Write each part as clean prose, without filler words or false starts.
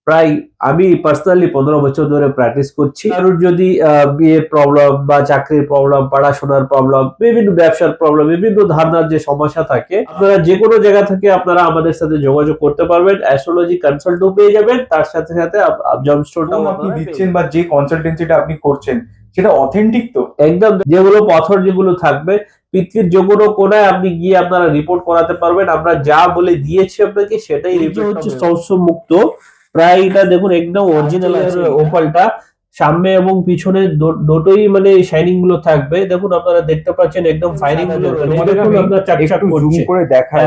প্রায় আমি পার্সোনালি 15 বছর ধরে প্র্যাকটিস করছি। কারোর যদি বিয়ের প্রবলেম বা চাকরির প্রবলেম, পড়াশোনার প্রবলেম, বিভিন্ন ব্যবসার প্রবলেম, বিভিন্ন ধারণার যে সমস্যা থাকে, আপনারা যে কোনো জায়গা থেকে আপনারা আমাদের সাথে যোগাযোগ করতে পারবেন। অ্যাস্ট্রোলজি কনসাল্টও পেয়ে যাবেন, তার সাথে সাথে জমস্টোনটাও আপনি দিচ্ছেন বা যে কনসালটেন্সিটা আপনি করছেন সেটা অথেন্টিক তো? একদম। যেগুলো পাথর যেগুলো থাকবে পৃথিবীর যে কোনো কোনায় আপনি গিয়ে আপনারা রিপোর্ট করাতে পারবেন। আমরা যা বলে দিয়েছি আপনাকে সেটাই রিপোর্ট হচ্ছে সমস্যা মুক্ত। প্রায় এটা দেখুন একদম অরিজিনাল আছে। ওপালটা সামনে এবং পিছনে দুটোই মানে শাইনিং গুলো থাকবে। দেখুন আপনারা দেখতে পাচ্ছেন একদম ফাইনিং গুলো দেখুন আপনার চাকচাক করছে। করে দেখায়।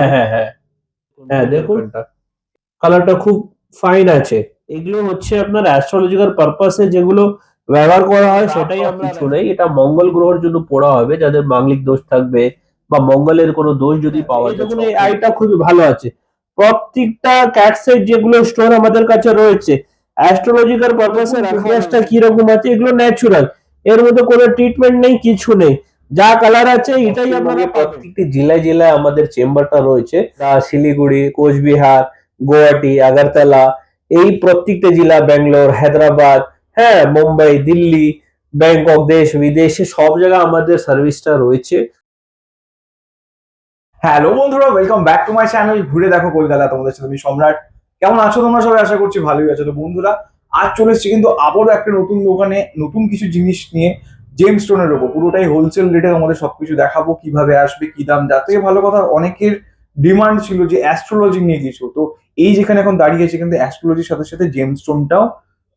হ্যাঁ দেখুন কালারটা খুব ফাইন আছে। এগুলো হচ্ছে আপনার অ্যাস্ট্রোলজিক্যাল পারপাসে যেগুলো ব্যবহার করা হয় সেটাই আমরা কিছু নেই। এটা মঙ্গল গ্রহের জন্য পড়া হবে যাদের মাঙ্গলিক দোষ থাকবে বা মঙ্গলের কোনো দোষ যদি পাওয়া যায়। দেখুন এই আইটা খুবই ভালো আছে। প্রত্যেকটা ক্যাটসেট যেগুলো স্টোন আমাদের কাছে রয়েছে অ্যাস্ট্রোলজিক্যাল পারপাসে রাখাটা কি রকম আছে, এগুলো ন্যাচুরাল। এর মধ্যে কোনো ট্রিটমেন্ট নেই, কিছু নেই। যা কালার আছে এটাই আপনারা প্রত্যেকটি জেলায় জেলায় আমাদের চেম্বারটা রয়েছে। শিলিগুড়ি, কোচবিহার, গুয়াহাটি, আগরতলা, এই প্রত্যেকটা জেলা, ব্যাঙ্গালোর, হায়দ্রাবাদ, হ্যাঁ মুম্বাই, দিল্লি, ব্যাংকক, দেশ বিদেশে সব জায়গায় আমাদের সার্ভিসটা রয়েছে। হ্যালো বন্ধুরা, welcome back to my channel ঘুরে দেখো কলকাতা। তোমাদের সাথে আমি সম্রাট। কেমন আছো তোমরা সবাই? আশা করছি ভালোই আছো। তো বন্ধুরা, আজ চলে এসেছি কিন্তু আবারও একটা নতুন দোকানে নতুন কিছু জিনিস নিয়ে। জেম স্টোনের ওপর পুরোটাই হোলসেল রেটে তোমাদের সবকিছু দেখাবো, কিভাবে আসবে, কি দাম। যার থেকে ভালো কথা, অনেকের ডিমান্ড ছিল যে অ্যাস্ট্রোলজি নিয়ে কিছু। তো এই যেখানে এখন দাঁড়িয়েছে কিন্তু অ্যাস্ট্রোলজির সাথে সাথে জেম স্টোনটাও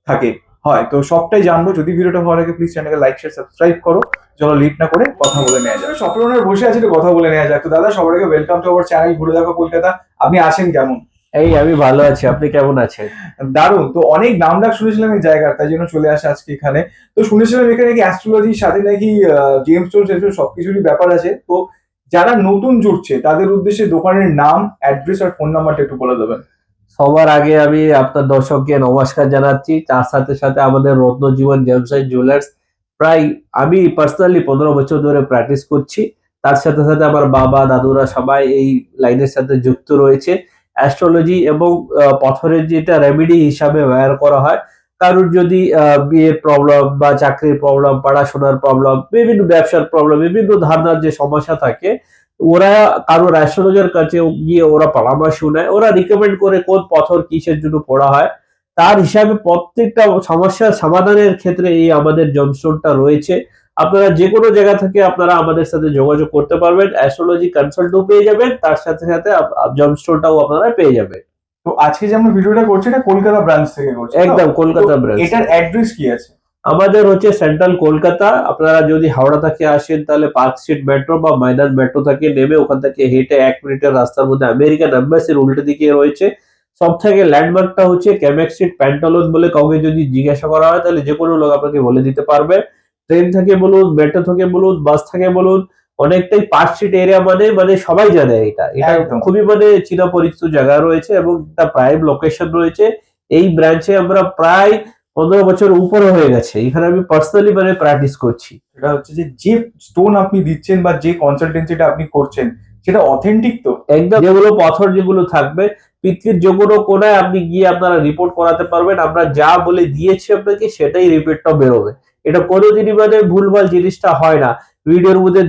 থাকে, হয়। তো সবটাই জানবো। যদি ভিডিওটা ভালো লাগে প্লিজ চ্যানেলকে লাইক শেয়ার সাবস্ক্রাইব করো। চলো লেট না করে কথা বলে নেওয়া যাক। স্বপ্নের বসে আছে, তো কথা বলে নেওয়া যাক। তো দাদা, সবার আগে ওয়েলকাম টু আওয়ার চ্যানেল ঘুরে দেখো কলকাতা। আপনি আছেন কেমন? এই আমি ভালো আছি, আপনি কেমন আছেন? দারুণ। তো অনেক নাম ডাক শুনেছিলাম এই জায়গার, তাই জন্য চলে আসে আজকে এখানে। তো শুনেছিলাম এখানে নাকি অ্যাস্ট্রোলজির সাথে নাকি জেমস স্টোন সবকিছুরই ব্যাপার আছে। তো যারা নতুন জুড়ছে তাদের উদ্দেশ্যে দোকানের নাম, অ্যাড্রেস আর ফোন নাম্বারটা একটু বলে দেবেন। সবার আগে আমি আপনার দর্শককে নমস্কার জানাচ্ছি। তার সাথে সাথে আমাদের রত্নজীবন জেমস এন্ড জুয়েলার্স প্রায় আমি পার্সোনালি 15 বছর ধরে প্র্যাকটিস করছি। তার সাথে সাথে আমার বাবা দাদুরা সবাই এই লাইনের সাথে যুক্ত রয়েছে। অ্যাস্ট্রোলজি এবং পাথরের যেটা রেমেডি হিসাবে ব্যবহার করা হয়। কারোর যদি বিয়ের প্রবলেম বা চাকরির প্রবলেম, পড়াশোনার প্রবলেম, বিভিন্ন ব্যবসার প্রবলেম, বিভিন্ন ধারণার যে সমস্যা থাকে, ওরা কারোর অ্যাস্ট্রোলজার কাছে গিয়ে ওরা পরামর্শ নেয়। ওরা রিকমেন্ড করে কোন পাথর কিসের জন্য পড়া হয়। তার হিসাবে প্রত্যেকটা সমস্যার সমাধানের ক্ষেত্রে এই আমাদের জমস্টোনটা রয়েছে। আপনারা যে কোনো জায়গা থেকে আপনারা আমাদের সাথে যোগাযোগ করতে পারবেন। অ্যাস্ট্রোলজি কনসাল্টও পেয়ে যাবেন, তার সাথে সাথে জমস্টোনটাও আপনারা পেয়ে যাবেন। তো আজকে যে আমরা ভিডিওটা করছি এটা কলকাতা ব্রাঞ্চ থেকে করছি। একদম কলকাতা ব্রাঞ্চ। এটার অ্যাড্রেস কি আছে? আমাদের হচ্ছে সেন্ট্রাল কলকাতা। আপনারা যদি হাওড়া থেকে আসেন তাহলে পার্ক স্ট্রিট মেট্রো বা ময়দান মেট্রো থেকে নেমে ওখান থেকে হেঁটে 1 মিনিটের রাস্তার মধ্যে আমেরিকান এম্বাসির উল্টো দিকে রয়েছে। সব থেকে ল্যান্ডমার্কটা হচ্ছে ক্যামেক স্ট্রিট প্যান্টালুন বলে কাউকে যদি জিজ্ঞাসা করা হয় তাহলে যে কোনো লোক আপনাকে বলে দিতে পারবে। ট্রেন থেকে বলুন, মেট্রো থেকে বলুন, বাস থেকে বলুন, অনেকটাই পার্ক স্ট্রিট এরিয়া মানে সবাই জানে এটা। এটা খুবই মানে চীনা পরিচিত জায়গা রয়েছে এবং একটা প্রাইম লোকেশন রয়েছে। এই ব্রাঞ্চে আমরা প্রায় 15 বছর উপরে হয়ে গেছে। এখানে আমি পার্সোনালি মানে প্র্যাকটিস করছি। সেটা হচ্ছে যে স্টোন আপনি দিচ্ছেন বা যে কনসালটেন্সিটা আপনি করছেন সেটা অথেন্টিক তো? একদম। যেগুলো পাথর যেগুলো থাকবে পৃথিবীর যে কোনো কোনায় আপনি গিয়ে আপনারা রিপোর্ট করাতে পারবেন। আমরা যা বলে দিয়েছি আপনাকে সেটাই রিপোর্টটা বেরোবে। এটা কোনোদিনই মানে ভুলভাল জিনিসটা হয় না। ভিডিওর মধ্যে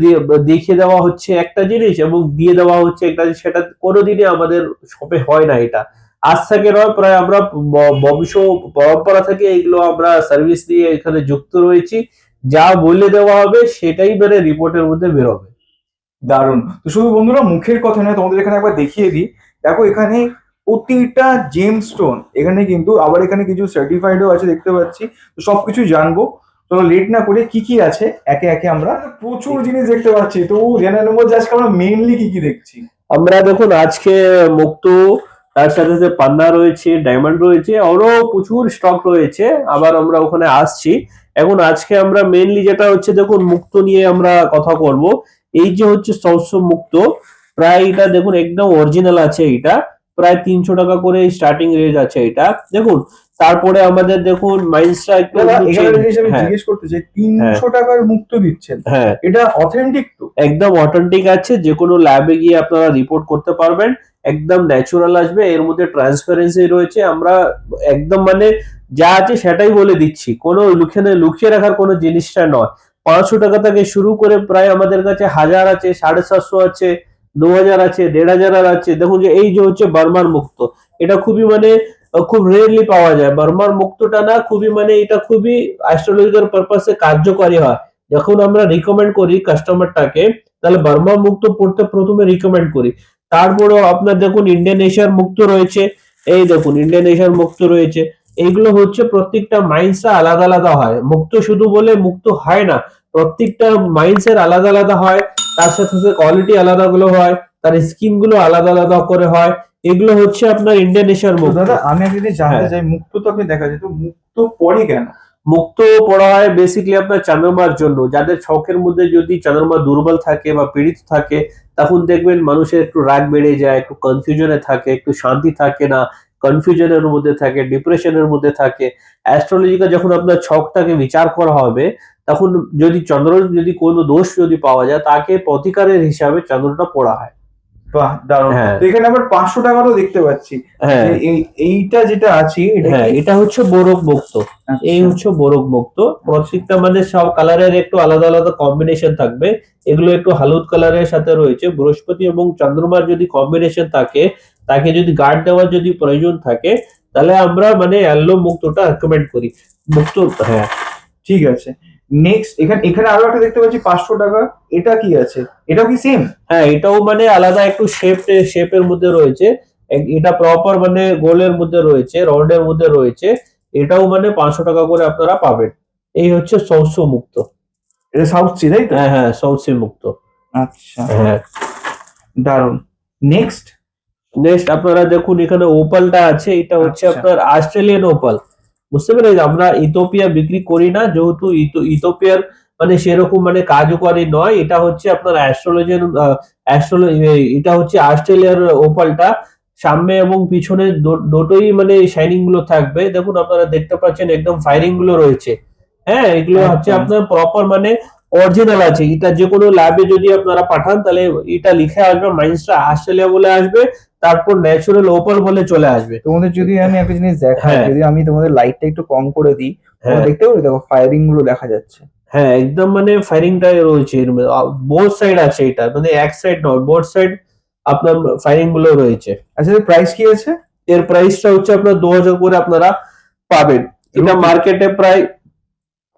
দেখিয়ে দেওয়া হচ্ছে একটা জিনিস এবং দিয়ে দেওয়া হচ্ছে একটা জিনিস, সেটা কোনোদিনই আমাদের শপে হয় না। এটা আজ থেকে নয়, প্রায় আমরা বংশ পরম্পরা থেকে এগুলো আমরা সার্ভিস দিয়ে এখানে যুক্ত রয়েছি। যা বলে দেওয়া হবে সেটাই মানে রিপোর্টের মধ্যে বেরোবে। দারুণ। তো শুধু বন্ধুরা মুখের কথা নয়, তোমাদের এখানে একবার দেখিয়ে দিই। দেখো এখানে প্রতিটা জেম স্টোন এখানে কিন্তু আবার এখানে কিছু সার্টিফাইডও আছে দেখতে পাচ্ছি। তো সবকিছু জানবো। চলো লেট না করে কি কি আছে একে একে আমরা প্রচুর জিনিস দেখতে পাচ্ছি। তো জেনে নেবো যে আজকে আমরা মেইনলি কি কি দেখছি। আমরা দেখুন আজকে মুক্ত, তার সাথে সাথে পান্না রয়েছে, ডায়মন্ড রয়েছে, আরো প্রচুর স্টক রয়েছে। আবার আমরা ওখানে আসছি। এখন আজকে আমরা মেইনলি যেটা হচ্ছে দেখুন মুক্ত নিয়ে আমরা কথা বলব। এই যে হচ্ছে সহস্র মুক্ত, প্রায় এটা দেখুন একদম অরিজিনাল আছে। এটা প্রায় 300 টাকা করে স্টার্টিং রেঞ্জ আছে এটা দেখুন। তারপরে আমাদের দেখুন মাইন্ডসটা একটু দাদা এখানে change- জিনিস আমি হ্যাঁ জিজ্ঞেস করতে চাই, 300 টাকার মুক্ত দিচ্ছেন, হ্যাঁ এটা অথেন্টিক তো? একদম অথেন্টিক আছে, যে কোনো ল্যাবে গিয়ে আপনারা রিপোর্ট করতে পারবেন, একদম ন্যাচারাল আসবে, এর মধ্যে ট্রান্সপারেন্সি রয়েছে, আমরা একদম মানে যা আছে সেটাই বলে দিচ্ছি, কোনো লুকিয়ে রাখার কোনো জিনিসটা নয়। 500 টাকা থেকে শুরু করে প্রায় আমাদের কাছে 1000 আছে, 750 আছে, 2000 আছে, 1500 আছে। দেখুন যে এই যে হচ্ছে বার্মার মুক্ত, এটা খুবই মানে খুব রেয়ারলি পাওয়া যায়। বার্মার মুক্তটা না খুবই মানে এটা খুবই অ্যাস্ট্রোলজিক্যাল পারপাসে কার্যকারী হয়। যখন আমরা রিকমেন্ড করি কাস্টমারটাকে, তাহলে বার্মা মুক্ত পড়তে প্রথমে রিকমেন্ড করি। তারপরেও আপনার দেখুন ইন্ডিয়ান এশিয়ার মুক্ত রয়েছে, এই দেখুন ইন্ডিয়ান এশিয়ার মুক্ত রয়েছে। এইগুলো হচ্ছে প্রত্যেকটা মাইন্ডসটা আলাদা আলাদা হয়, মুক্ত শুধু বলে মুক্ত হয় না, প্রত্যেকটা মাইন্ডসের আলাদা আলাদা হয়, তার সাথে সাথে কোয়ালিটি আলাদা গুলো হয়, তার স্কিন গুলো আলাদা আলাদা করে হয়। এগুলো হচ্ছে আপনার ইন্ডিয়ান এশিয়ার তো মুক্ত। দাদা আমি একটা জিনিস জানতে হ্যাঁ। চাই, মুক্ত তো আপনি দেখা যায়, তো মুক্ত পড়ে কেন? মুক্ত পড়া হয় বেসিক্যালি আপনার চন্দ্রমার জন্য, যাদের ছকের মধ্যে যদি চন্দ্রমা দুর্বল থাকে বা পীড়িত থাকে, তখন দেখবেন মানুষের একটু রাগ বেড়ে যায়, একটু কনফিউশনে থাকে, একটু শান্তি থাকে না, কনফিউশনের মধ্যে থাকে, ডিপ্রেশনের মধ্যে থাকে। অ্যাস্ট্রোলজিক্যাল যখন আপনার ছকটাকে বিচার করা হবে, তখন যদি যদি কোনো দোষ যদি পাওয়া যায়, তাকে প্রতিকারের হিসাবে চন্দ্রটা পড়া হয়। বাহ দারুণ। হ্যাঁ তো এখানে আবার 500 টাকারও দেখতে পাচ্ছি, হ্যাঁ যে এইটা যেটা আছে এটা হ্যাঁ, কি? এটা হচ্ছে বোরক মুক্ত। এই আচ্ছা, হচ্ছে বোরক মুক্ত। প্রত্যেকটা মানে সব কালারের একটু আলাদা আলাদা কম্বিনেশন থাকবে। এগুলো একটু হলুদ কালারের সাথে রয়েছে। বৃহস্পতি এবং চন্দ্রমার যদি কম্বিনেশন থাকে, তাকে যদি গার্ড দেওয়ার যদি প্রয়োজন থাকে, তাহলে আমরা মানে অ্যালো মুক্তটা রেকমেন্ড করি। মুক্ত, হ্যাঁ ঠিক আছে। নেক্সট এখানে এখানে আরো একটা দেখতে পাচ্ছি 500 টাকা, এটা কি আছে? এটাও কি সেম? হ্যাঁ, এটাও মানে আলাদা একটু শেপের মধ্যে রয়েছে। এটা প্রপার মানে গোলের মধ্যে রয়েছে, রাউন্ডের মধ্যে রয়েছে। এটাও মানে 500 টাকা করে আপনারা পাবেন। এই হচ্ছে সৌস্য মুক্ত। এটা সাউথ সি তাই তো? হ্যাঁ হ্যাঁ, সৌস্য মুক্ত। আচ্ছা, হ্যাঁ, দারুণ। নেক্সট। নেক্সট আপনারা দেখুন এখানে ওপালটা আছে, এটা হচ্ছে আচ্ছা, আপনার অস্ট্রেলিয়ান ওপাল। বুঝতে পেরেছেন, আমরা ইথিওপিয়া বিক্রি করি না, যেহেতু ইথিওপিয়ার মানে সেরকম মানে কার্যকরী নয়। এটা হচ্ছে আপনার অ্যাস্ট্রোলজিয়ান এটা হচ্ছে অস্ট্রেলিয়ার ওপালটা। সামনে এবং পিছনে দুটোই মানে শাইনিং গুলো থাকবে। দেখুন আপনারা দেখতে পাচ্ছেন একদম ফায়ারিং গুলো রয়েছে। হ্যাঁ, এগুলো হচ্ছে একদম। আপনার প্রপার মানে অরিজিনাল আছে। এটা যে কোনো ল্যাবে যদি আপনারা পাঠান, তাহলে এটা লিখে আসবে মাইন্সটা অস্ট্রেলিয়া বলে আসবে, তারপর ন্যাচারাল ওপাল বলে চলে আসবে। তোমাদের যদি আমি একটা জিনিস দেখাই, হ্যাঁ যদি আমি তোমাদের লাইটটা একটু কম করে দিই, তোমরা হ্যাঁ দেখতে পারো, দেখো ফায়ারিং গুলো দেখা যাচ্ছে। হ্যাঁ, একদম মানে ফায়ারিংটা রয়েছে এর মধ্যে। বোথ সাইড আছে, এটা মানে এক সাইড নয়, বোথ সাইড আপনার ফায়ারিং গুলো রয়েছে। আচ্ছা, এর প্রাইস কি আছে? এর প্রাইসটা হচ্ছে আপনার 2000 করে আপনারা পাবেন। এটা রুপি। মার্কেটে প্রায়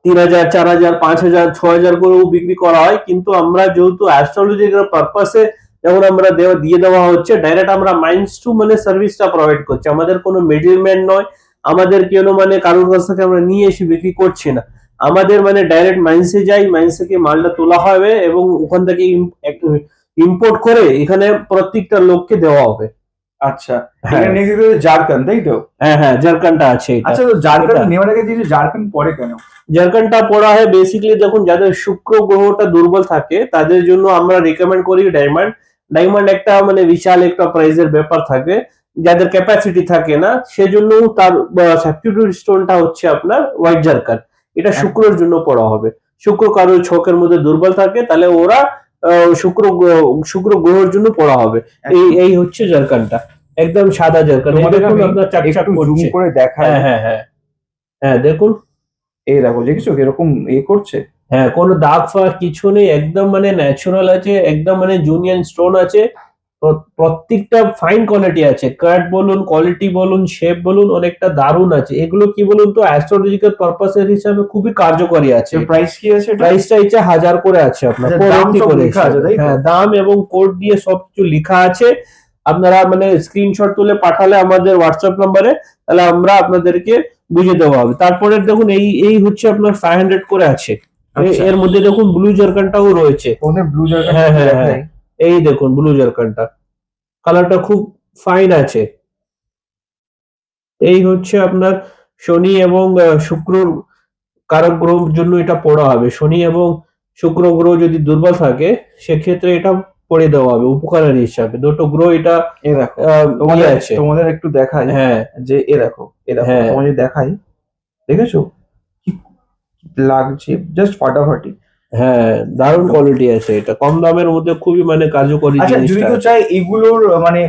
3000, 4000, 5000, 6000 করেও বিক্রি করা হয়, কিন্তু আমরা যেহেতু অ্যাস্ট্রোলজিক্যাল পারপাসে যেমন আমরা দিয়ে দেওয়া হচ্ছে, ডাইরেক্ট আমরা মাইন্ডস টু মানে সার্ভিসটা প্রোভাইড করছি। আমাদের কোনো মিডলম্যান নয়, আমাদের কেন মানে কারোর কাছ থেকে আমরা নিয়ে এসে বিক্রি করছি না। আমাদের মানে ডাইরেক্ট মাইন্সে যাই, মাইন্স থেকে মালটা তোলা হবে এবং ওখান থেকে ইম্পোর্ট করে এখানে প্রত্যেকটা লোককে দেওয়া হবে। আচ্ছা, হ্যাঁ এখানে নেক্সট দেখতে ঝাড়খণ্ড তাই তো? হ্যাঁ হ্যাঁ, ঝাড়খণ্ডটা আছে এটা। আচ্ছা, তো ঝাড়খণ্ড এটা নেওয়ার আগে যে ঝাড়খণ্ড পরে কেন? ঝাড়খণ্ডটা পড়া হয় বেসিক্যালি দেখুন, যাদের শুক্র গ্রহটা দুর্বল থাকে তাদের জন্য আমরা রিকমেন্ড করি ডায়মন্ড। ডায়মন্ড একটা মানে বিশাল একটা প্রাইজের ব্যাপার থাকে, যাদের ক্যাপাসিটি থাকে না, সেজন্য তার সাবস্টিটিউট স্টোনটা হচ্ছে আপনার হোয়াইট ঝাড়খণ্ড। এটা শুক্রের জন্য পড়া হবে। শুক্র কারো ছকের মধ্যে দুর্বল থাকে, তাহলে ওরা শুক্র গ্রহের জন্য পড়া হবে। এই হচ্ছে ঝাড়খণ্ডটা, একদম সাদা ঝাড়খণ্ড। এই তোমাদের দেখুন আমি আপনার চাকচাক একটু জুম করছে। করে দেখাই। হ্যাঁ হ্যাঁ হ্যাঁ হ্যাঁ, দেখুন। এই দেখো, দেখেছো এরকম করছে? হ্যাঁ, কোনো দাগ ফাগ কিছু নেই, একদম মানে ন্যাচারাল আছে, একদম মানে জুনিয়ন স্টোন আছে। প্রত্যেকটা ফাইন কোয়ালিটি আছে, কাট বলুন, কোয়ালিটি বলুন, শেপ বলুন, অনেকটা দারুণ আছে। এগুলো কি বলুন তো অ্যাস্ট্রোলজিক্যাল পারপাসের হিসাবে খুবই কার্যকরী আছে। প্রাইস কি আছে এটা? প্রাইসটা হচ্ছে 1000 করে আছে আপনার, আচ্ছা, দাম কোয়ালিটি সব করে লেখা আছে তাই তো? হ্যাঁ, দাম এবং কোড দিয়ে সবকিছু লেখা আছে। আপনারা মানে স্ক্রিনশট তুলে পাঠালে আমাদের হোয়াটসঅ্যাপ নম্বরে, তাহলে আমরা আপনাদেরকে বুঝিয়ে দেওয়া হবে। তারপরে দেখুন এই হচ্ছে আপনার 500 করে আছে। আচ্ছা, এর মধ্যে দেখুন ব্লু জারকানটাও রয়েছে। তোমাদের ব্লু হ্যাঁ হ্যাঁ জায়গা হ্যাঁ, এই দেখুন ব্লু জারকানটা, কালারটা খুব ফাইন আছে। এই হচ্ছে আপনার শনি এবং শুক্র কারক গ্রহের জন্য এটা পড়া হবে। শনি এবং শুক্র গ্রহ যদি দুর্বল থাকে, সেক্ষেত্রে এটা করে দেওয়া হবে উপকারের হিসাবে। দুটো গ্রো এটা এ দেখো তোমাদের আছে। তোমাদের একটু দেখাই হ্যাঁ যে এ দেখো হ্যাঁ তোমাদের দেখাই, দেখেছো কি লাগছে, জাস্ট ফাটাফাটি। হ্যাঁ, দারুণ একদম। কোয়ালিটি আছে, এটা কম দামের মধ্যে খুবই মানে কার্যকরী আচ্ছা, যদি জিনিসটা কেউ আছে। চায় এগুলোর মানে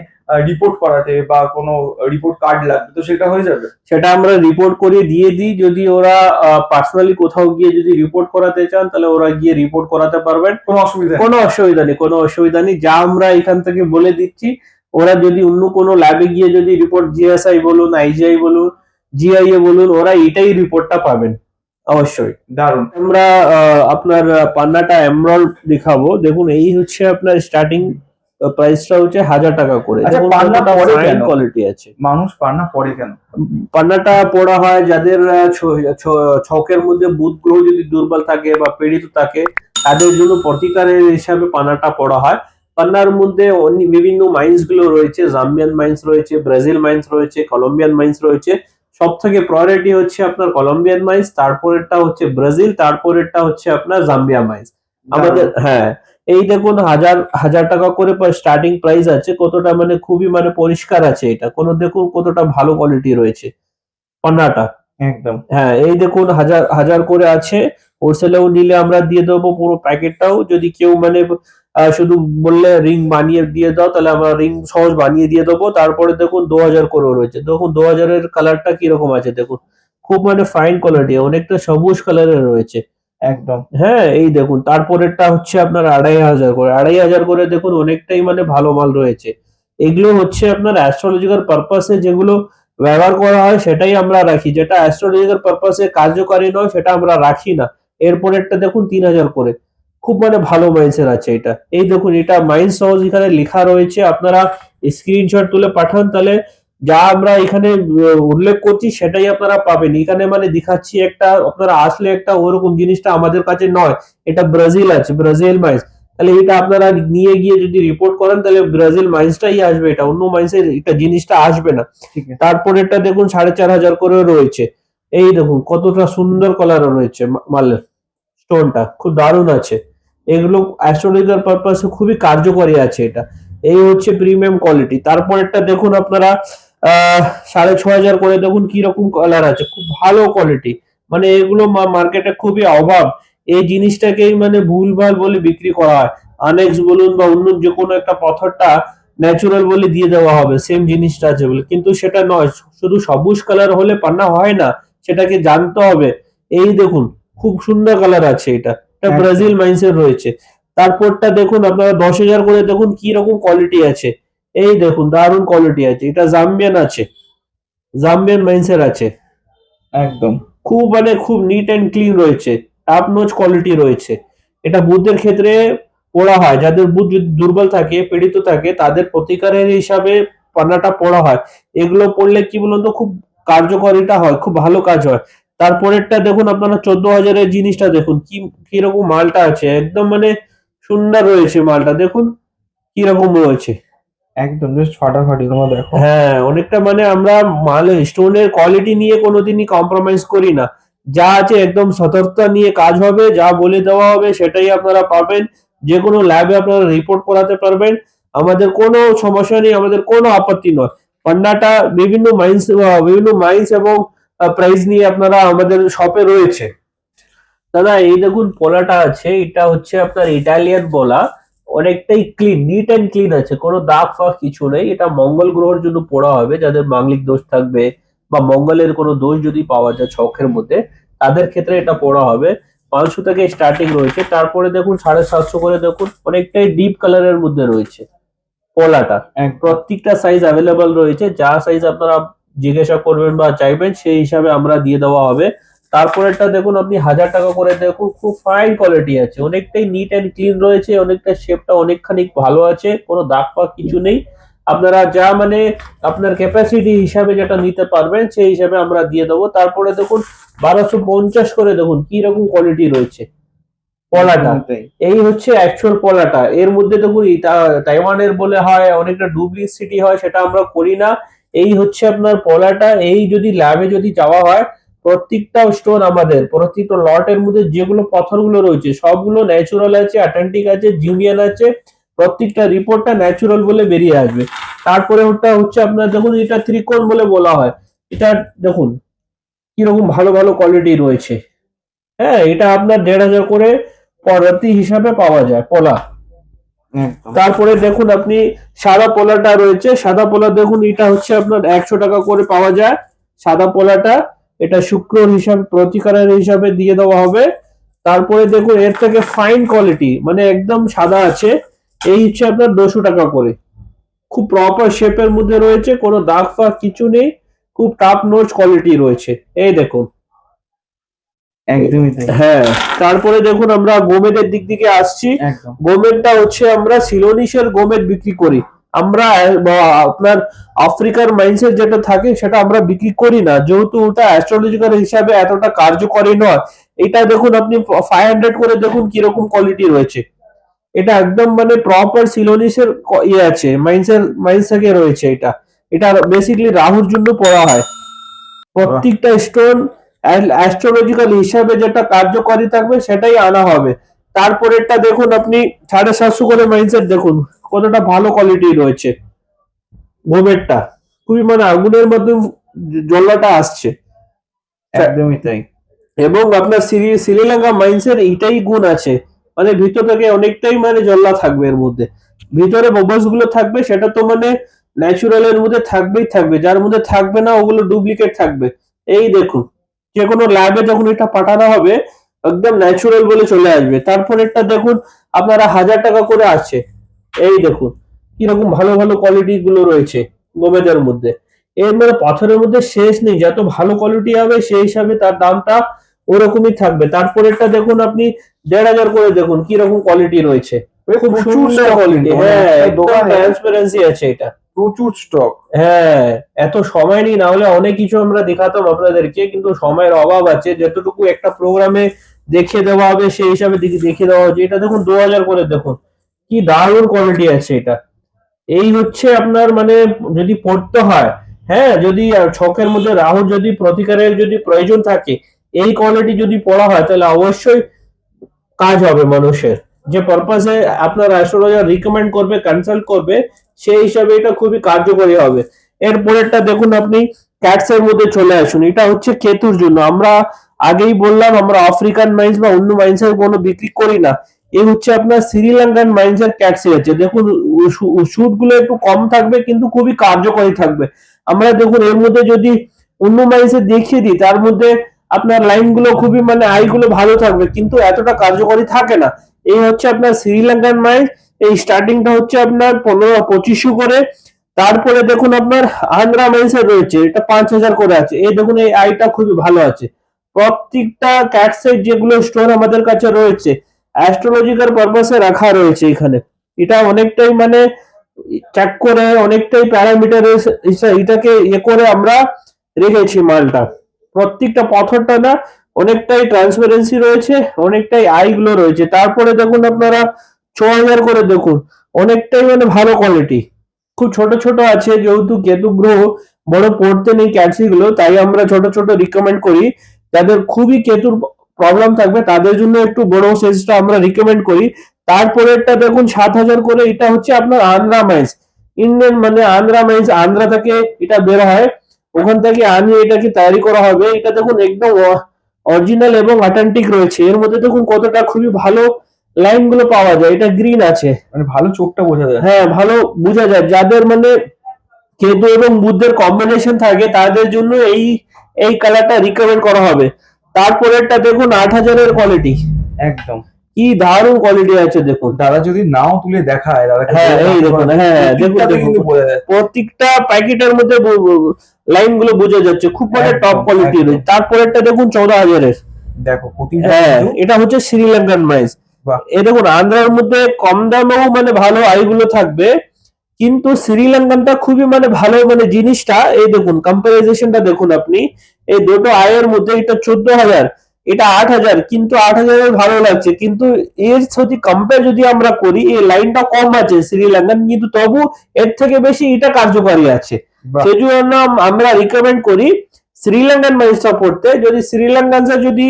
রিপোর্ট করাতে বা কোনো রিপোর্ট কার্ড লাগবে, তো সেটা হয়ে যাবে? সেটা আমরা রিপোর্ট করে দিয়ে দিই। যদি ওরা পার্সোনালি কোথাও গিয়ে যদি রিপোর্ট করাতে চান তাহলে ওরা গিয়ে রিপোর্ট করাতে পারবেন। কোনো অসুবিধা নেই? কোনো অসুবিধা নেই, কোনো অসুবিধা নেই। যা আমরা এখান থেকে বলে দিচ্ছি, ওরা যদি অন্য কোনো ল্যাবে গিয়ে যদি রিপোর্ট, জিএসআই বলুন, আইজিআই বলুন, জিআইএ বলুন, ওরা এটাই রিপোর্টটা পাবেন অবশ্যই। দারুণ। আমরা আপনার পান্নাটা এমরল্ড দেখাবো। দেখুন এই হচ্ছে আপনার স্টার্টিং প্রাইসটা হচ্ছে 1000 টাকা করে। আচ্ছা, দেখুন পান্না কতটা পরে ফাইন কেন? কোয়ালিটি আছে। মানুষ পান্না পরে কেন? পান্নাটা পড়া হয় যাদের ছকের মধ্যে বুধ গ্রহ যদি দুর্বল থাকে বা পীড়িত থাকে, তাদের জন্য প্রতিকারের হিসাবে পান্নাটা পড়া হয়। পান্নার মধ্যে বিভিন্ন মাইন্স গুলো রয়েছে, জাম্বিয়ান মাইন্স রয়েছে, ব্রাজিল মাইন্স রয়েছে, কলম্বিয়ান মাইন্স রয়েছে। সব থেকে প্রায়োরিটি হচ্ছে আপনার কলম্বিয়ান মাইন্স, তারপরেরটা হচ্ছে ব্রাজিল, তারপরেরটা হচ্ছে আপনার জাম্বিয়া মাইন্স আমাদের। হ্যাঁ, এই দেখুন 1000 টাকা করে স্টার্টিং প্রাইস আছে। কতটা মানে খুবই মানে পরিষ্কার আছে এটা, কোনো দেখুন কতটা ভালো কোয়ালিটি রয়েছে পান্নাটা। একদম। হ্যাঁ, এই দেখুন 1000 করে আছে। হোলসেলেও নিলে আমরা দিয়ে দেবো পুরো প্যাকেটটাও। যদি কেউ মানে শুধু বললে রিং বানিয়ে দিয়ে দাও, তাহলে আমরা রিং সহজ বানিয়ে দিয়ে দেবো। তারপরে দেখুন 2000 করেও রয়েছে। দেখুন 2000 এর কালারটা কিরকম আছে দেখুন, খুব মানে ফাইন কোয়ালিটি, অনেকটা সবুজ কালারের রয়েছে। একদম। হ্যাঁ, এই দেখুন তারপরেরটা হচ্ছে আপনার 2500 করে। 2500 করে দেখুন অনেকটাই মানে ভালো মাল রয়েছে। এগুলো হচ্ছে আপনার অ্যাস্ট্রোলজিক্যাল পারপাসে যেগুলো ব্যবহার করা হয় সেটাই আমরা রাখি। যেটা অ্যাস্ট্রোলজিক্যাল পারপাসে কার্যকারী নয় সেটা আমরা রাখি না। এরপরেরটা দেখুন 3000 করে। খুব মানে ভালো মাইন্সের আছে এটা। এই দেখুন এটা মাইন্স সহজ এখানে লেখা রয়েছে। আপনারা স্ক্রিনশট তুলে পাঠান, তাহলে যা আমরা এখানে উল্লেখ করছি সেটাই আপনারা পাবেন। এখানে মানে দেখাচ্ছি একটা, আপনারা আসলে একটা ওরকম জিনিসটা আমাদের কাছে নয়। এটা ব্রাজিল আছে, ব্রাজিল মাইন্স। তাহলে এটা আপনারা নিয়ে গিয়ে যদি রিপোর্ট করেন তাহলে ব্রাজিল মাইন্সটাই আসবে, এটা অন্য মাইন্সের এটা জিনিসটা আসবে না। ঠিক আছে। তারপরেরটা দেখুন 4500 করে রয়েছে। এই দেখুন কতটা সুন্দর কালার রয়েছে মালের, স্টোনটা খুব দারুণ আছে। এগুলো অ্যাস্ট্রোলজিক্যাল পারপাসে খুবই কার্যকরী আছে এটা। এই হচ্ছে প্রিমিয়াম কোয়ালিটি। তারপরেরটা দেখুন আপনারা 6500 করে। দেখুন কি রকম কালার আছে, খুব ভালো কোয়ালিটি। মানে এগুলো মার্কেটে খুবই অভাব। এই জিনিসটাকেই মানে ভুলভাল বলে বিক্রি করা হয়। আনেক্স বলুন বা অন্য যে কোনো একটা পাথরটা ন্যাচুরাল বলে দিয়ে দেওয়া হবে, সেম জিনিসটা আছে বলে, কিন্তু সেটা নয়। শুধু সবুজ কালার হলে পান্না হয় না, সেটাকে জানতে হবে। এই দেখুন খুব সুন্দর কালার আছে এটা। এটা একদম। ব্রাজিল মাইন্সের রয়েছে। তারপরটা দেখুন আপনারা 10,000 করে। দেখুন কি রকম কোয়ালিটি আছে। এই দেখুন দারুণ কোয়ালিটি আছে। এটা জাম্বিয়ান আছে, জাম্বিয়ান মাইন্সের আছে। একদম। খুব মানে খুব নিট এন্ড ক্লিন রয়েছে, টপ নচ কোয়ালিটি রয়েছে। এটা বুদ্ধের ক্ষেত্রে পড়া হয়, যাদের বুধ যদি দুর্বল থাকে, পীড়িত থাকে, তাদের প্রতিকারের হিসাবে পান্নাটা পড়া হয়। এগুলো পড়লে কি বলুন তো খুব কার্যকারিতা হয়, খুব ভালো কাজ হয়। তারপরেরটা দেখুন আপনারা 14,000 এর জিনিসটা দেখুন কি কিরকম মালটা আছে, একদম মানে সুন্দর রয়েছে মালটা। দেখুন কিরকম রয়েছে। একদম জাস্ট ফাটাফাটি, তোমরা দেখো। হ্যাঁ, অনেকটা মানে আমরা মাল স্টোনের কোয়ালিটি নিয়ে কোনোদিনই কম্প্রোমাইজ করি না। যা আছে একদম সতর্কতা নিয়ে কাজ হবে, যা বলে দেওয়া হবে সেটাই আপনারা পাবেন। যে কোনো ল্যাবে আপনারা রিপোর্ট করাতে পারবেন। আমাদের কোনো সমস্যা নেই, আমাদের কোনো আপত্তি নয়। পান্নাটা বিভিন্ন মাইন্স এবং প্রাইস নিয়ে আপনারা আমাদের শপে রয়েছে। দাদা এই দেখুন পোলাটা আছে, এটা হচ্ছে আপনার ইটালিয়ান পোলা। অনেকটাই ক্লিন, নিট এন্ড ক্লিন আছে, কোনো দাগ ফাগ কিছু নেই। এটা মঙ্গল গ্রহের জন্য পড়া হবে, যাদের মাঙ্গলিক দোষ থাকবে বা মঙ্গলের কোনো দোষ যদি পাওয়া যায় ছকের মধ্যে, তাদের ক্ষেত্রে এটা পড়া হবে। 500 থেকে স্টার্টিং রয়েছে। তারপরে দেখুন 750 করে। দেখুন অনেকটাই ডিপ কালারের মধ্যে রয়েছে পোলাটা। প্রত্যেকটা সাইজ অ্যাভেলেবল রয়েছে, যা সাইজ আপনারা জিজ্ঞাসা করবেন বা চাইবেন সেই হিসাবে আমরা দিয়ে দেওয়া হবে। তারপরেরটা দেখুন আপনি 1000 টাকা করে। দেখুন খুব ফাইন কোয়ালিটি আছে, অনেকটাই নিট এন্ড ক্লিন রয়েছে, অনেকটা শেপটা অনেকখানি ভালো আছে, কোনো দাগ ফাগ কিছু নেই। আপনারা যা মানে আপনার ক্যাপাসিটি হিসাবে যেটা নিতে পারবেন সেই হিসাবে আমরা দিয়ে দেবো। তারপরে দেখুন 1250 করে। দেখুন কি রকম কোয়ালিটি রয়েছে পলাটা। এই হচ্ছে অ্যাকচুয়াল পলাটা। এর মধ্যে দেখুন তাইওয়ানের বলে হয়, অনেকটা ডুপ্লিসিটি হয়, সেটা আমরা করি না। এই হচ্ছে আপনার পলাটা। এই যদি ল্যাবে যদি যাওয়া হয়, প্রত্যেকটা স্টোন আমাদের, প্রত্যেকটা লটের মধ্যে যেগুলো পাথরগুলো রয়েছে সবগুলো ন্যাচুরাল আছে, অথেন্টিক আছে, জিউনিয়ান আছে। প্রত্যেকটা রিপোর্টটা ন্যাচুরাল বলে বেরিয়ে আসবে। তারপরে ওটা হচ্ছে আপনার দেখুন এটা ত্রিকোণ বলে বলা হয়। এটা দেখুন কিরকম ভালো ভালো কোয়ালিটি রয়েছে। হ্যাঁ, এটা আপনার 1,500 করে প্রতি হিসাবে পাওয়া যায় পলা। একদম। তারপরে দেখুন আপনি সাদা পোলাটা রয়েছে, সাদা পোলা দেখুন এটা হচ্ছে আপনার 100 টাকা করে পাওয়া যায় সাদা পোলাটা। এটা শুক্র হিসাবে প্রতিকারের হিসাবে দিয়ে দেওয়া হবে। তারপরে দেখুন এর থেকে ফাইন কোয়ালিটি মানে একদম সাদা আছে, এই হচ্ছে আপনার 200 টাকা করে। খুব প্রপার শেপের মধ্যে রয়েছে, কোনো দাগ ফাগ কিছু নেই, খুব টপ নোচ কোয়ালিটি রয়েছে। এই দেখুন, একদমই তাই। হ্যাঁ। তারপরে দেখুন আমরা গোমেদের দিক থেকে আসছি। একদম। গোমেদটা হচ্ছে আমরা সিলোনিসের গোমেদ বিক্রি করি। আমরা আপনার আফ্রিকার মাইন্ডসেট যেটা থাকে সেটা আমরা বিক্রি করি না, যেহেতু ওটা অ্যাস্ট্রোলজিক্যাল হিসাবে এতটা কার্যকরী নয়। এটা দেখুন আপনি 500 করে দেখুন কিরকম কোয়ালিটি রয়েছে। এটা একদম মানে প্রপার সিলোনিসের ইয়ে আছে, মাইন্ডস থেকে রয়েছে এটা। এটা বেসিক্যালি রাহুর জন্য পড়া হয়। প্রত্যেকটা স্টোন অ্যাস্ট্রোলজিক্যাল হিসাবে যেটা কার্যকরী থাকবে সেটাই আনা হবে। তারপরেরটা দেখুন আপনি 750 করে মাইন্ডসেট দেখুন কতটা ভালো কোয়ালিটি রয়েছে। গোমেরটা খুবই মানে আগুনের মধ্যে জল্লাটা আসছে। একদমই তাই। এবং আপনার শ্রীলঙ্কা মাইন্সের এইটাই গুণ আছে, মানে ভিতর থেকে অনেকটাই মানে জল্লা থাকবে এর মধ্যে। ভিতরে বাবলস গুলো থাকবে সেটা তো মানে ন্যাচুরাল এর মধ্যে থাকবেই থাকবে, যার মধ্যে থাকবে না ওগুলো ডুপ্লিকেট থাকবে। এই দেখুন যে কোনো ল্যাবে যখন এটা পাঠানো হবে একদম ন্যাচুরাল বলে চলে আসবে। তারপরেরটা দেখুন আপনারা 1000 টাকা করে আছে। এই দেখুন কিরকম ভালো ভালো কোয়ালিটি গুলো রয়েছে গোমেদের মধ্যে। এর মানে পাথরের মধ্যে শেষ নেই, যত ভালো কোয়ালিটি হবে সেই হিসাবে তার দামটা ওরকমই থাকবে। তারপরেরটা দেখুন আপনি 1,500 করে দেখুন কিরকম কোয়ালিটি রয়েছে, খুব প্রচুর সুন্দর stock কোয়ালিটি। কিন্তু, হ্যাঁ, একটা একদম দোকানে ট্রান্সপারেন্সি আছে এটা। প্রচুর স্টক। হ্যাঁ, এত সময় নেই, না হলে অনেক কিছু আমরা দেখাতাম আপনাদেরকে, কিন্তু সময়ের অভাব আছে। যতটুকু একটা প্রোগ্রামে দেখিয়ে দেওয়া হবে সেই হিসাবে দেখিয়ে দেওয়া হচ্ছে। এটা দেখুন 2,000 করে দেখুন কি দারুণ কোয়ালিটি আছে এটা। এই হচ্ছে আপনার মানে যদি পড়তে হয়, হ্যাঁ, যদি ছকের মধ্যে রাহুর যদি প্রতিকারের যদি প্রয়োজন থাকে, এই কোয়ালিটি যদি পড়া হয় তাহলে অবশ্যই কাজ হবে মানুষের। যে পারপাসে আপনার অ্যাস্ট্রোলজার রিকমেন্ড করবে, কনসাল্ট করবে, সেই হিসাবে এটা খুবই কার্যকরী হবে। এরপরেরটা দেখুন আপনি ক্যাটস এর মধ্যে চলে আসুন। এটা হচ্ছে কেতুর জন্য। আমরা আগেই বললাম আমরা আফ্রিকান মাইন্স বা অন্য মাইন্সের কোনো বিক্রি করি না। এই হচ্ছে আপনার শ্রীলঙ্কান মাইন্সের ক্যাটস আছে। দেখুন সুট গুলো একটু কম থাকবে কিন্তু খুবই কার্যকরী থাকবে। আমরা দেখুন এর মধ্যে যদি অন্য মাইন্সে দেখিয়ে দিই তার মধ্যে আপনার লাইন গুলো খুবই মানে আই গুলো ভালো থাকবে কিন্তু এতটা কার্যকরী থাকে না। এই হচ্ছে আপনার শ্রীলঙ্কান মাইন্স। এই স্টার্টিংটা হচ্ছে আপনার 1500-2500 করে। তারপরে দেখুন আপনার আন্ধ্রা মাইন্সের রয়েছে, এটা 5,000 করে আছে। এই দেখুন এই আইটা খুবই ভালো আছে। প্রত্যেকটা ক্যাটসের যেগুলো স্টোন আমাদের কাছে রয়েছে অ্যাস্ট্রোলজিক্যাল পারপাসে রাখা রয়েছে এখানে। এটা অনেকটাই মানে চেক করে অনেকটাই প্যারামিটার এটাকে ইয়ে করে আমরা রেখেছি মালটা। প্রত্যেকটা পাথরটা না অনেকটাই ট্রান্সপারেন্সি রয়েছে, অনেকটাই আই গুলো রয়েছে। তারপরে দেখুন আপনারা 6,000 করে দেখুন, অনেকটাই মানে ভালো কোয়ালিটি। খুব ছোট ছোট আছে, যেহেতু কেতু গ্রহ বড় পড়তে নেই ক্যাটসি গুলো, তাই আমরা ছোট ছোট রিকমেন্ড করি। যাদের খুবই কেতুর প্রবলেম থাকবে তাদের জন্য একটু বড় সাইজটা আমরা রিকমেন্ড করি। তারপরেরটা দেখুন 7,000 করে। এটা হচ্ছে আপনার আন্ধ্রা মাইন্স, ইন্ডিয়ান মানে আন্ধ্রা মাইন্স, আন্ধ্রা থেকে এটা বের হয়, ওখান থেকে আনিয়ে এটাকে তৈরি করা হবে। এটা দেখুন একদম অরিজিনাল এবং অথেন্টিক রয়েছে। এর মধ্যে দেখুন কতটা খুবই ভালো লাইন গুলো পাওয়া যায়। এটা গ্রিন আছে, মানে ভালো চোখটা বোঝা যায়। হ্যাঁ ভালো বোঝা যায়। যাদের মানে কেতু এবং বুধের কম্বিনেশন থাকে তাদের জন্য এই এই কালারটা রিকমেন্ড করা হবে। তারপরেরটা দেখুন 8,000 এর কোয়ালিটি, একদম। কি দারুণ কোয়ালিটি আছে দেখুন। দাদা যদি নাও তুলে দেখায়, দাদাকে হ্যাঁ বলে এই দেখাতে দেখুন, পারবে, হ্যাঁ দেখুন প্রত্যেকটাতে দেখুন কিন্তু বোঝা যায়। প্রত্যেকটা প্যাকেটের মধ্যে লাইন গুলো বোঝা যাচ্ছে, খুব মানে একদম, টপ কোয়ালিটি একদম। রয়েছে। তারপরেরটা দেখুন 14,000 এর। দেখো প্রতিটা হ্যাঁ, কিন্তু, এটা হচ্ছে শ্রীলঙ্কান মাইস। বাহ, এ দেখুন আন্ধ্রার মধ্যে কম দামেও মানে ভালো আইগুলো থাকবে, কিন্তু শ্রীলঙ্কানটা খুবই মানে ভালো মানে জিনিসটা। এই দেখুন কম্পারিজনটা দেখুন আপনি, এই দুটো আয়ের মধ্যে এটা 14,000, এটা 8,000, কিন্তু 8,000 এর ভালো লাগছে। কিন্তু এর সাথে কম্পেয়ার যদি আমরা করি এই লাইনটা কম আছে শ্রীলঙ্কান, কিন্তু তবু এর থেকে বেশি এটা কার্যকারী আছে। বাহ। সেই জন্য আমরা রিকমেন্ড করি শ্রীলঙ্কান মাইন্সটা পড়তে। যদি শ্রীলঙ্কানটা যদি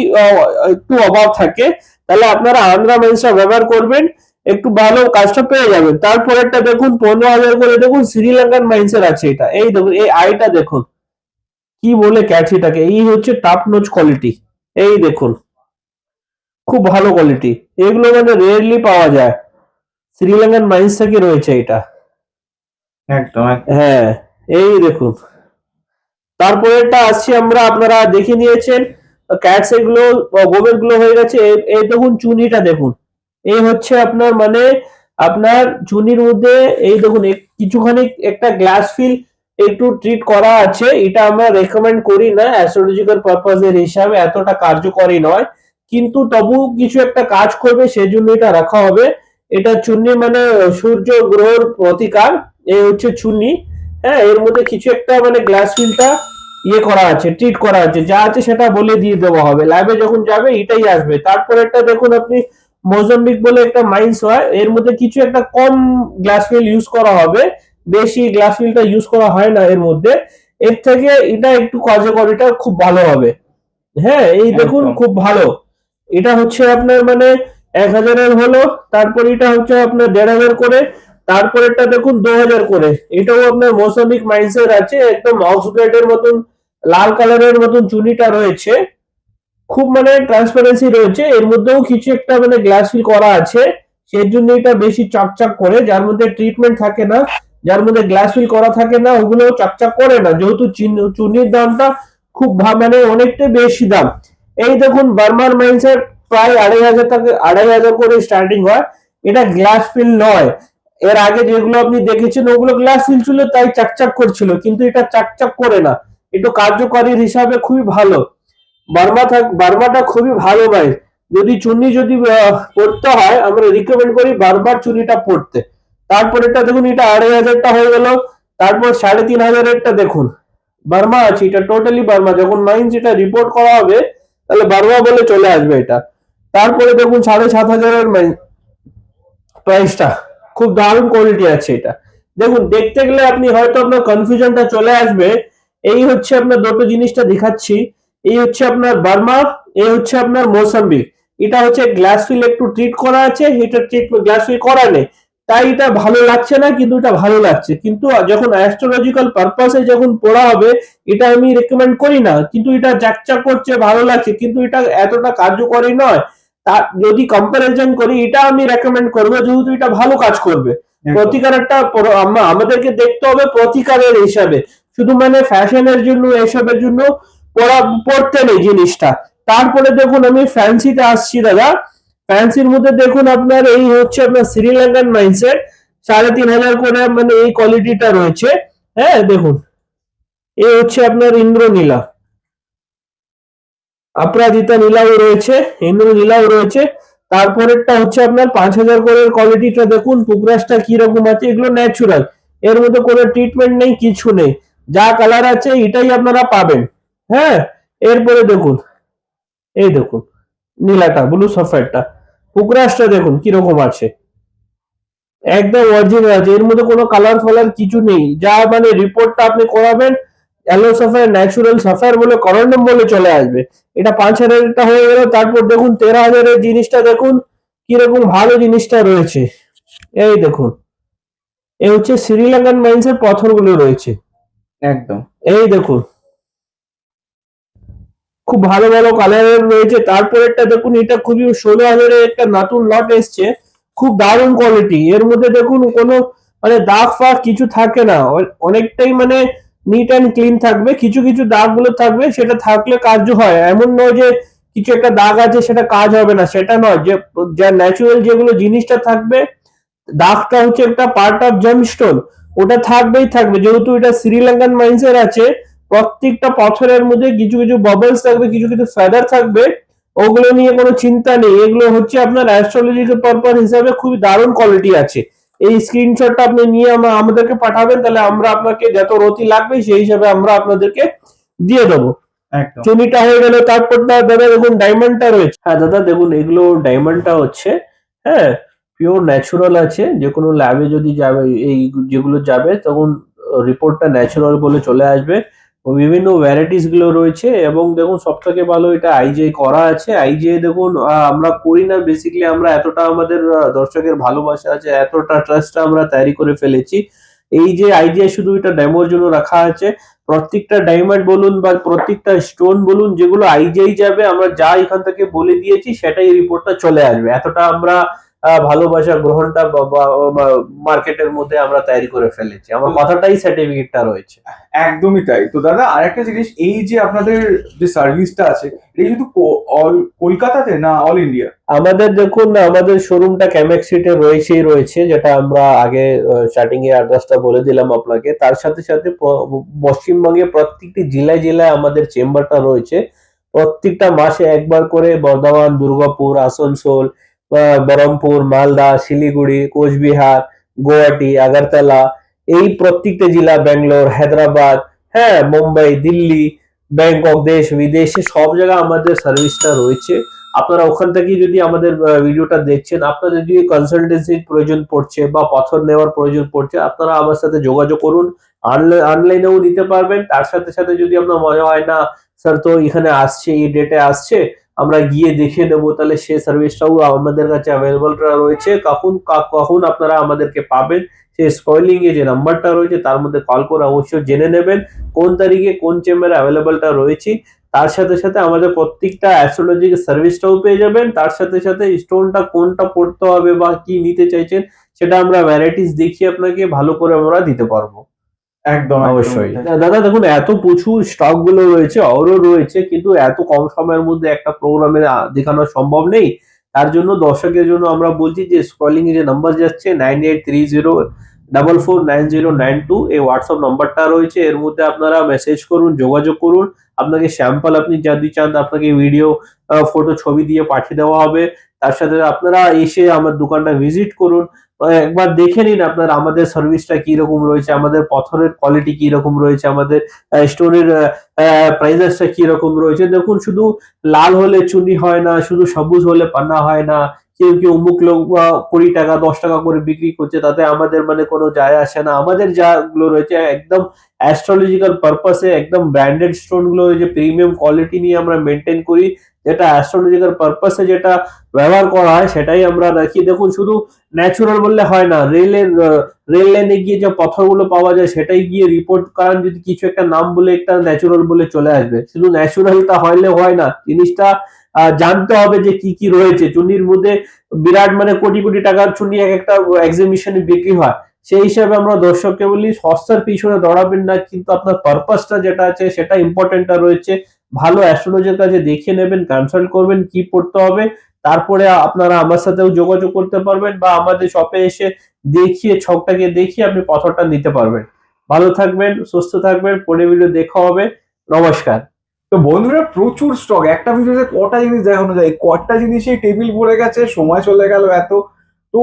একটু অভাব থাকে তাহলে আপনারা আন্ধ্রা মাইন্সটা ব্যবহার করবেন একটু ভালো কাজটা পেয়ে যাবেন। তারপরেরটা দেখুন 15,000 করে, দেখুন শ্রীলঙ্কান মাইন্সের আছে এটা। এই দেখুন এই আইটা দেখুন, কি বলে ক্যাটসিটাকে, এই হচ্ছে টপ নোচ কোয়ালিটি। এই দেখুন খুব ভালো কোয়ালিটি, এগুলো মানে রেয়ারলি পাওয়া যায়, শ্রীলঙ্কান মাইন্স থেকে রয়েছে এটা। একদম একদম। হ্যাঁ এই দেখুন, তারপরেরটা আসছি আমরা, আপনারা দেখে নিয়েছেন ক্যাটস এগুলো, গোমের গুলো হয়ে গেছে। এই দেখুন চুনিটা দেখুন, এই হচ্ছে আপনার মানে আপনার চুনির মধ্যে এই দেখুন কিছুখানি একটা গ্লাস ফিল একটু ট্রিট করা আছে। এটা আমরা রেকমেন্ড করি না অ্যাস্ট্রোলজিক্যাল পারপাসের হিসাবে, এতটা কার্যকরী নয়, কিন্তু তবু কিছু একটা কাজ করবে সেজন্য এটা রাখা হবে। এটা চুন্নি মানে সূর্য গ্রহর প্রতিকার, এই হচ্ছে চুন্নি। হ্যাঁ, এর মধ্যে কিছু একটা মানে গ্লাস ফিলটা ইয়ে করা আছে, ট্রিট করা আছে, যা আছে সেটা বলে দিয়ে দেওয়া হবে, ল্যাবে যখন যাবে এটাই আসবে। তারপর একটা দেখুন আপনি মোজাম্বিক বলে একটা মাইন্স হয়, এর মধ্যে কিছু একটা কম গ্লাস ফিল ইউজ করা হবে, বেশি গ্লাস ফিলটা ইউজ করা হয় না এর মধ্যে। এর থেকে এটা একটু কার্যকরিতা খুব ভালো হবে। হ্যাঁ এই দেখুন একদম। খুব ভালো, এটা হচ্ছে আপনার মানে 1,000-এর হলো, তারপর এটা হচ্ছে আপনার 1,500 করে, তারপরেরটা দেখুন 2,000 করে। এটাও আপনার মোসাম্বিক মাইন্সের আছে, একদম অক্সব্লেডের মতন লাল কালারের মতন চুনিটা রয়েছে, খুব মানে ট্রান্সপারেন্সি রয়েছে, এর মধ্যেও কিছু একটা মানে গ্লাস ফিল করা আছে, সেই জন্য এটা বেশি চকচক করে। যার মধ্যে ট্রিটমেন্ট থাকে না, যার মধ্যে গ্লাস ফিল করা থাকে না, ওগুলো চকচক করে না, যেহেতু চুনির দামটা খুব মানে অনেকটাই বেশি দাম। এই দেখুন বার্মার মাইন্সের প্রায় 2,500 থেকে 2,500 করে স্টার্টিং হয়। এটা গ্লাস ফিল নয়, এর আগে যেগুলো আপনি দেখেছেন ওগুলো গ্লাস ফিল ছিল তাই চকচক করছিল, কিন্তু এটা চকচক করে না, একটু কার্যকরী হিসাবে খুবই ভালো। বার্মাটা খুবই ভালো ভাই, যদি চুন্নি যদি পড়তে হয় আমরা রিকমেন্ড করি বারবার চুনিটা পড়তে। তারপর এটা দেখুন, এটা 2,500টা হয়ে গেল, তারপর 3,500-এরটা দেখুন বার্মা আছে, এটা টোটালি বার্মা, যখন মাইন্স এটা রিপোর্ট করা হবে তাহলে বার্মা বলে চলে আসবে এটা। তারপরে দেখুন 7,500-এর প্রাইসটা, খুব দারুণ কোয়ালিটি আছে এটা। দেখুন দেখতে গেলে আপনি হয়তো আপনার কনফিউশনটা চলে আসবে। এই হচ্ছে আপনার দুটো জিনিসটা দেখাচ্ছি, এই হচ্ছে আপনার বার্মা, এই হচ্ছে আপনার মৌসাম্বিক। এটা হচ্ছে গ্লাস ফিল একটু ট্রিট করা আছে, এটা ট্রিটমেন্ট গ্লাস ফিল করা নেই, তাই এটা ভালো লাগছে না, কিন্তু এটা ভালো লাগছে। কিন্তু যখন অ্যাস্ট্রোলজিক্যাল পারপাসে যখন পড়া হবে এটা আমি রেকমেন্ড করি না, কিন্তু এটা চাকচাক করছে ভালো লাগছে, কিন্তু এটা এতটা কার্যকরী নয়। তার যদি কম্পারিজন করি এটা আমি রেকমেন্ড করবো, যেহেতু এটা ভালো কাজ করবে। প্রতিকার একটা আমাদেরকে দেখতে হবে প্রতিকারের হিসাবে, শুধু মানে ফ্যাশনের জন্য এসবের জন্য পড়তে নেই জিনিসটা। তারপরে দেখুন আমি ফ্যান্সিতে আসছি দাদা, ফ্যান্সির মধ্যে দেখুন আপনার এই হচ্ছে আপনার শ্রীলঙ্কান মাইন্ডসেট, 3,500 করে মানে এই কোয়ালিটিটা রয়েছে। হ্যাঁ দেখুন এই হচ্ছে আপনার ইন্দ্রনীলা, অপরাজিতা নীলাও রয়েছে, ইন্দ্র নীলাও রয়েছে। তারপরেরটা হচ্ছে আপনার 5,000 করে কোয়ালিটিটা দেখুন, পুকরাসটা কি রকম আছে, এগুলো ন্যাচুরাল, এর মধ্যে কোনো ট্রিটমেন্ট নেই, কিছু নেই, যা কালার আছে এটাই আপনারা পাবেন। হ্যাঁ এরপরে দেখুন এই দেখুন নীলাটা, ব্লু সাফায়ারটা, পুকরাসটা দেখুন কিরকম আছে, একদম অরিজিনাল আছে, এর মধ্যে কোনো কালার ফালার কিছু নেই, যা মানে রিপোর্টটা আপনি করাবেন অ্যালো সাফায়ার ন্যাচুরাল সাফায়ার বলে করন্ডম বলে চলে আসবে। এটা 5,000-টা হয়ে গেল। তারপর দেখুন 13,000-এর জিনিসটা দেখুন কিরকম ভালো জিনিসটা রয়েছে, এই দেখুন এই হচ্ছে শ্রীলঙ্কান মাইন্সের পাথরগুলো রয়েছে, একদম। এই দেখুন খুব ভালো ভালো কালারের রয়েছে। তারপরেরটা দেখুন, এটা খুবই 16,000-এর একটা নতুন লট এসছে, খুব দারুণ কোয়ালিটি, এর মধ্যে দেখুন কোনো মানে দাগ ফাগ কিছু থাকে না, অনেকটাই মানে নিট অ্যান্ড ক্লিন থাকবে, কিছু কিছু দাগ গুলো থাকবে, সেটা থাকলে কার্য হয়, এমন নয় যে কিছু একটা দাগ আছে সেটা কাজ হবে না, সেটা নয়, যে যা ন্যাচুরাল যেগুলো জিনিসটা থাকবে, দাগটা হচ্ছে একটা পার্ট অফ জেমস্টোন, ওটা থাকবেই থাকবে, যেহেতু এটা শ্রীলঙ্কান মাইন্সের আছে, প্রত্যেকটা পাথরের মধ্যে কিছু কিছু বাবলস থাকবে, কিছু কিছু ফেদার থাকবে, ওগুলো নিয়ে কোনো চিন্তা নেই, এগুলো হচ্ছে আপনার অ্যাস্ট্রোলজিক্যাল পারপাস হিসাবে খুবই দারুণ কোয়ালিটি আছে। এই স্ক্রিনশটটা আপনি নিয়ে আমাদেরকে পাঠাবেন, তাহলে আমরা আপনাকে যত রতি লাগবে সেই হিসাবে আমরা আপনাদেরকে দিয়ে দেবো। একদম। চুনিটা হয়ে গেল, তারপরটা দাদা দেখুন ডায়মন্ডটা রয়েছে। হ্যাঁ দাদা দেখুন এগুলো ডায়মন্ডটা হচ্ছে, হ্যাঁ পিওর ন্যাচুরাল আছে, যে কোনো ল্যাবে যদি যাবে এই যেগুলো যাবে তখন রিপোর্টটা ন্যাচুরাল বলে চলে আসবে। বিভিন্ন ভ্যারাইটিস গুলো রয়েছে এবং দেখুন সব থেকে ভালো এটা আইজিআই করা আছে। আইজিআই দেখুন আমরা করি না বেসিক্যালি, আমরা এতটা আমাদের দর্শকের ভালোবাসা আছে, এতটা ট্রাস্ট আমরা তৈরি করে ফেলেছি। এই যে আইজিআই শুধু এটা ডেমোর জন্য রাখা আছে। প্রত্যেকটা ডায়মন্ড বলুন বা প্রত্যেকটা স্টোন বলুন যেগুলো আইজিআই যাবে, আমরা যা এখান থেকে বলে দিয়েছি সেটাই রিপোর্টটা চলে আসবে। এতটা আমরা ভালোবাসা গ্রহণটা মার্কেটের মধ্যে আমরা তৈরি করে ফেলেছি। আমার কথাটাই সার্টিফিকেটটা রয়েছে। একদমই তাই। তো দাদা আরেকটা জিনিস, এই যে আপনাদের যে সার্ভিসটা আছে, এটা শুধু অল কলকাতাতে না অল ইন্ডিয়া? আমাদের দেখুন আমাদের শোরুমটা ক্যামেক্স স্ট্রিটে রয়েছে, যেটা আমরা আগে স্টার্টিং এ অ্যাড্রেসটা বলে দিলাম আপনাকে। তার সাথে সাথে পশ্চিমবঙ্গে প্রত্যেকটি জেলায় জেলায় আমাদের চেম্বারটা রয়েছে। প্রত্যেকটা মাসে একবার করে বর্ধমান, দুর্গাপুর, আসানসোল, বহরমপুর, মালদা, শিলিগুড়ি, কোচবিহার, গুয়াহাটি, আগরতলা, এই প্রত্যেকটা জেলা, ব্যাঙ্গালোর, হায়দ্রাবাদ, হ্যাঁ, মুম্বাই, দিল্লি, ব্যাংকক, দেশ বিদেশে সব জায়গায় আমাদের সার্ভিসটা রয়েছে। আপনারা ওখান থেকে যদি আমাদের ভিডিওটা দেখছেন, আপনাদের যদি কনসালটেন্সির প্রয়োজন পড়ছে বা পাথর নেওয়ার প্রয়োজন পড়ছে, আপনারা আমার সাথে যোগাযোগ করুন। অনলাইনেও নিতে পারবেন। তার সাথে সাথে যদি আপনার মনে হয় না স্যার তো এখানে আসছে, এই ডেটে আসছে, আমরা গিয়ে দেখে নেবো, তাহলে সেই সার্ভিসটাও আমাদের কাছে অ্যাভেলেবল রয়েছে। কখন কখন আপনারা আমাদেরকে পাবেন, সেই স্ক্রলিং এ যে নাম্বারটা রয়েছে তার মধ্যে কল করে অবশ্যই জেনে নেবেন কোন তারিখে কোন চেম্বারে অ্যাভেলেবলটা রয়েছে। তার সাথে সাথে আমাদের প্রত্যেকটা অ্যাস্ট্রোলজিক সার্ভিসটাও পেয়ে যাবেন। তার সাথে সাথে স্টোনটা কোনটা পড়তে হবে বা কি নিতে চাইছেন সেটা আমরা ভ্যারাইটিস দেখিয়ে আপনাকে ভালো করে আমরা দিতে পারবো। একদম অবশ্যই একদম। দাদা দেখুন এত প্রচুর স্টক গুলো রয়েছে, আরো রয়েছে, কিন্তু এত কম সময়ের মধ্যে একটা প্রোগ্রামে দেখানো সম্ভব নেই। তার জন্য দর্শকের জন্য আমরা বলছি যে স্ক্রলিং এ যে নাম্বার যাচ্ছে 9830449092, এই হোয়াটসঅ্যাপ নাম্বারটা রয়েছে। এর মধ্যে আপনারা মেসেজ করুন, যোগাযোগ করুন। আপনাকে স্যাম্পল আপনি যদি চান আপনাকে ভিডিও, ফটো, ছবি দিয়ে পাঠিয়ে দেওয়া হবে। তার সাথে আপনারা এসে আমার দোকানটা ভিজিট করুন, একবার দেখে নিন আপনার আমাদের সার্ভিসটা কি রকম রয়েছে, আমাদের পাথরের কোয়ালিটি কি রকম রয়েছে, আমাদের স্টোনের প্রাইসেসটা কি রকম রয়েছে। দেখুন শুধু লাল হলে চুনি হয় না, শুধু সবুজ হলে পান্না হয় না। কেউ কেউ অমুক লোক 20 টাকা 10 টাকা করে বিক্রি করছে, তাতে আমাদের মানে কোনো যায় আসে না। আমাদের যাগুলো রয়েছে একদম অ্যাস্ট্রোলজিক্যাল পারপাসে, একদম ব্র্যান্ডেড স্টোন গুলো যে প্রিমিয়াম কোয়ালিটি নিয়ে আমরা মেনটেন করি, যেটা অ্যাস্ট্রোলজিক্যাল পারপাসে যেটা ব্যবহার করা হয় সেটাই আমরা রাখি। দেখুন শুধু ন্যাচুরাল বললে হয় না, রেল লাইনে গিয়ে যে পাথরগুলো পাওয়া যায় সেটাই গিয়ে রিপোর্ট করান, যদি কিছু একটা নাম বলে একটা ন্যাচুরাল বলে চলে আসবে। শুধু ন্যাচুরালটা হইলে হয় না, জিনিসটা জানতে হবে যে কি কি রয়েছে চুনির মধ্যে। বিরাট মানে কোটি কোটি টাকার চুনি এক একটা এক্সিবিশনে বিক্রি হয়। সেই হিসাবে আমরা দর্শককে বলি সস্তার পিছনে দৌড়াবেন না, কিন্তু আপনার পারপাসটা যেটা আছে সেটা ইম্পর্টেন্টটা রয়েছে। ভালো অ্যাস্ট্রোলজার কাছে দেখিয়ে নেবেন, কনসাল্ট করবেন কি পড়তে হবে। তারপরে আপনারা আমার সাথেও যোগাযোগ করতে পারবেন বা আমাদের শপে এসে দেখিয়ে, ছকটাকে দেখিয়ে আপনি পাথরটা নিতে পারবেন। ভালো থাকবেন, সুস্থ থাকবেন, পরের ভিডিও দেখা হবে। নমস্কার। তো বন্ধুরা প্রচুর স্টক, একটা ভিডিওতে কটা জিনিস দেখানো যায়, কটা জিনিসেই টেবিল ভরে গেছে, সময় চলে গেল এত। তো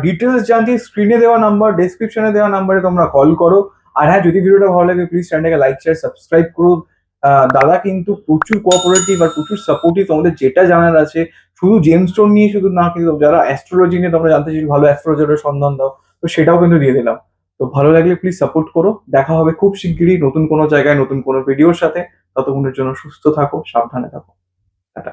ডিটেলস জানতে স্ক্রিনে দেওয়া নাম্বার, ডেসক্রিপশনে দেওয়া নাম্বারে তোমরা কল করো। আর হ্যাঁ, যদি ভিডিওটা ভালো লাগে প্লিজ চ্যানেলটাকে লাইক, শেয়ার, সাবস্ক্রাইব করো। দাদা কিন্তু প্রচুর কোঅপারেটিভ আর প্রচুর সাপোর্টিভ। তোমাদের যেটা জানার আছে, শুধু জেমস্টোন নিয়ে শুধু না, কিন্তু যারা অ্যাস্ট্রোলজি নিয়ে তোমরা জানতে চাইছো, ভালো অ্যাস্ট্রোলজারের সন্ধান দাও, তো সেটাও কিন্তু দিয়ে দিলাম। তো ভালো লাগলে প্লিজ সাপোর্ট করো। দেখা হবে খুব শিগগিরই নতুন কোনো জায়গায় নতুন কোনো ভিডিওর সাথে। ততক্ষণের জন্য সুস্থ থাকো, সাবধানে থাকো। টাটা।